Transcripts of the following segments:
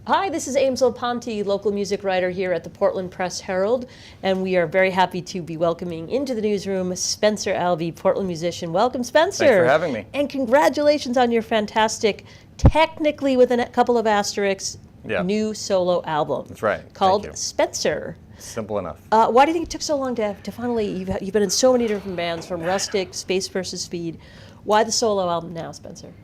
Hi, this is Aimsel Ponti, local music writer here at the Portland Press Herald, and we are very happy to be welcoming into the newsroom Spencer Albee, Portland musician. Welcome, Spencer. Thanks for having me. And congratulations on your fantastic, technically with a couple of asterisks, new solo album. That's right. Called Spencer. Simple enough. Why do you think it took so long to finally, you've been in so many different bands, from Rustic, Space versus Speed. Why the solo album now, Spencer?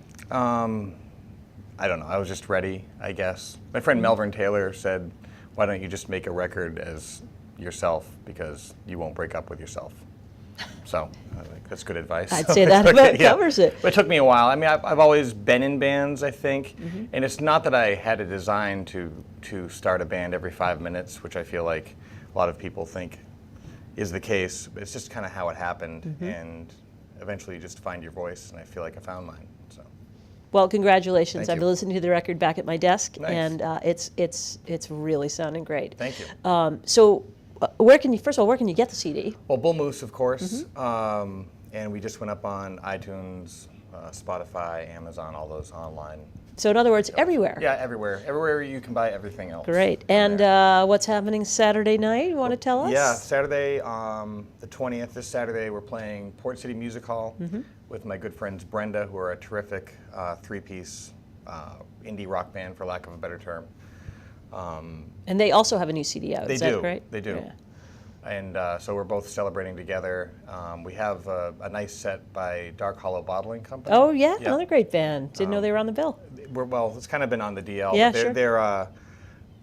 I don't know. I was just ready, I guess. My friend Melvin Taylor said, why don't you just make a record as yourself, because you won't break up with yourself. So I think that's good advice. I'd say that about covers it. But it took me a while. I mean, I've always been in bands, I think. And it's not that I had a design to start a band every 5 minutes, which I feel like a lot of people think is the case. But it's just kind of how it happened. And eventually you just find your voice, and I feel like I found mine. So. Well, congratulations. Thank I've been listening to the record back at my desk, Nice. and it's really sounding great. Thank you. So, where can you get the CD? Well, Bull Moose, of course, and we just went up on iTunes, Spotify, Amazon, all those online. So, in other words, everywhere. Yeah, everywhere you can buy everything else. Great. And what's happening Saturday night? You want to tell us? Yeah, Saturday, the 20th. This Saturday, we're playing Port City Music Hall with my good friends Brenda, who are a terrific three-piece indie rock band, for lack of a better term. And they also have a new CD out. Is that right? They do. Yeah. And so we're both celebrating together. We have a nice set by Dark Hollow Bottling Company. Oh, yeah, another great band. Didn't know they were on the bill. Well, it's kind of been on the DL. Yeah, they're, sure. They're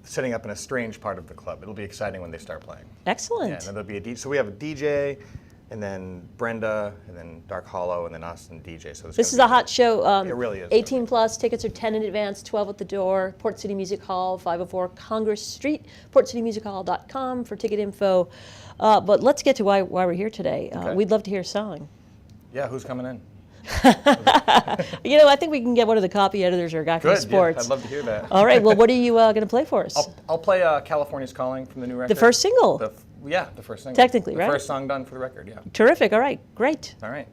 setting up in a strange part of the club. It'll be exciting when they start playing. Excellent. Yeah, and then there'll be a DJ. So we have a DJ, and then Brenda, and then Dark Hollow, and then us and DJ. So this is a hot show. It really is. 18 plus. Tickets are 10 in advance, 12 at the door. Port City Music Hall, 504 Congress Street. PortCityMusicHall.com for ticket info. But let's get to why we're here today. Okay. We'd love to hear a song. Yeah, who's coming in? You know, I think we can get one of the copy editors or a guy from sports. Yeah, I'd love to hear that. All right. Well, what are you going to play for us? I'll play California's Calling from the new record. The first single. The first single. Technically, right? The first song done for the record, yeah. Terrific. All right. Great. All right.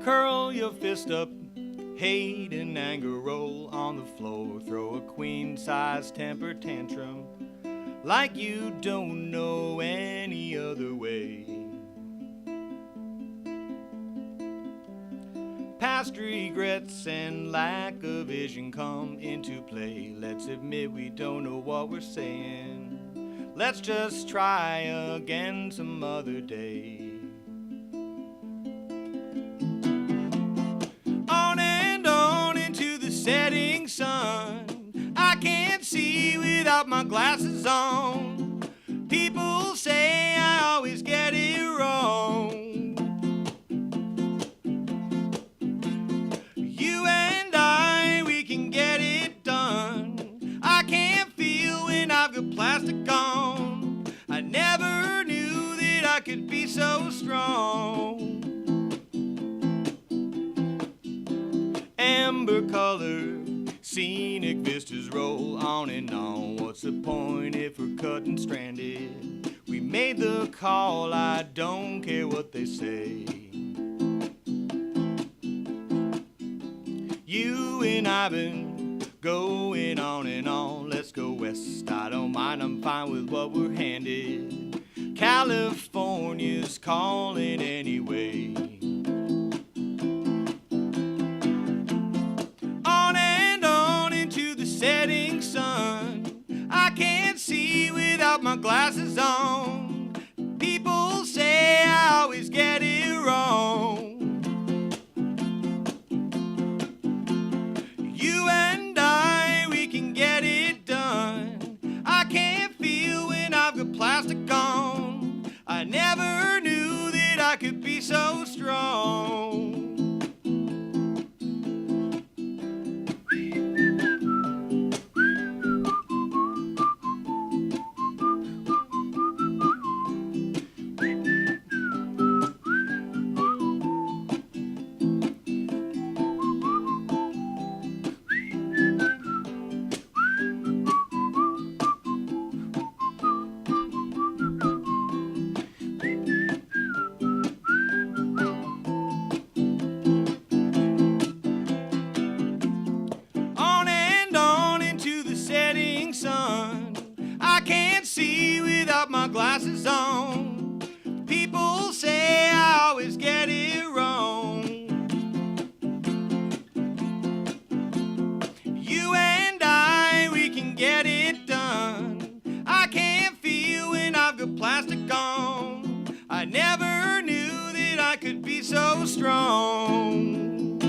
Curl your fist up, hate and anger roll on the floor, throw a queen-size temper tantrum like you don't know any other way. Past regrets and lack of vision come into play. Let's admit we don't know what we're saying. Let's just try again some other day. Setting sun, I can't see without my glasses on. People say I always get it wrong. You and I, we can get it done. I can't feel when I've got plastic on. I never knew that I could be so strong. Amber color, scenic vistas roll on and on. What's the point if we're cut and stranded? We made the call, I don't care what they say. You and I've been going on and on. Let's go west, I don't mind, I'm fine with what we're handed. California's calling anyway. Setting sun, I can't see without my glasses on. People say I always get it wrong. You and I, we can get it done. I can't feel when I've got plastic on. I never knew that I could be so strong. I never knew that I could be so strong.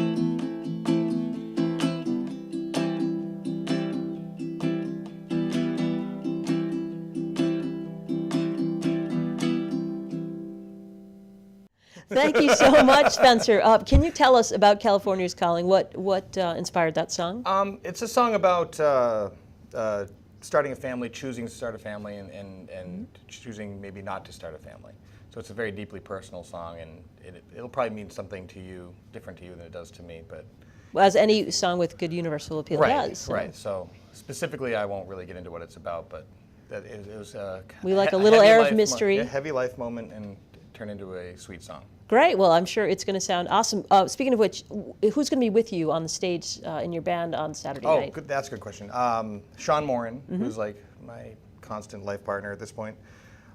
Thank you so much, Spencer. Can you tell us about California's Calling? What inspired that song? It's a song about starting a family, choosing to start a family, and choosing maybe not to start a family. So it's a very deeply personal song, and it'll probably mean something to you, different to you than it does to me. But As any song with good universal appeal does. So. Right. So specifically, I won't really get into what it's about, but that it was We like a little air of mystery. A heavy life moment, and turn into a sweet song. Great. Well, I'm sure it's going to sound awesome. Speaking of which, who's going to be with you on the stage in your band on Saturday night? Oh, that's a good question. Sean Morin, who's like my constant life partner at this point,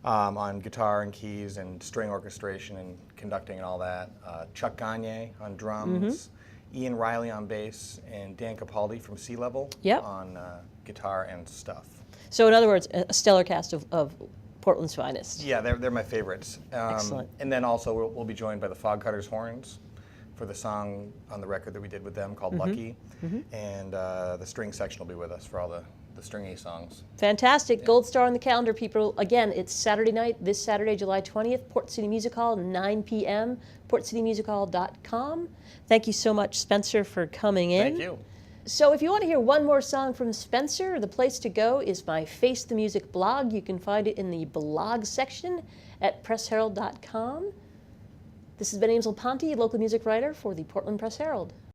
on guitar and keys and string orchestration and conducting and all that. Chuck Gagne on drums, Ian Riley on bass, and Dan Capaldi from Sea Level on guitar and stuff. So in other words, a stellar cast of Portland's finest. Yeah, they're my favorites. Excellent. And then also we'll be joined by the Fog Cutters Horns for the song on the record that we did with them called Lucky. And the string section will be with us for all the stringy songs. Fantastic. Gold star on the calendar, people. Again, it's Saturday night, this Saturday, July 20th, Port City Music Hall, 9 p.m., portcitymusichall.com. Thank you so much, Spencer, for coming in. Thank you. So if you want to hear one more song from Spencer, the place to go is my Face the Music blog. You can find it in the blog section at pressherald.com. This has been Aimsel Ponti, local music writer for the Portland Press Herald.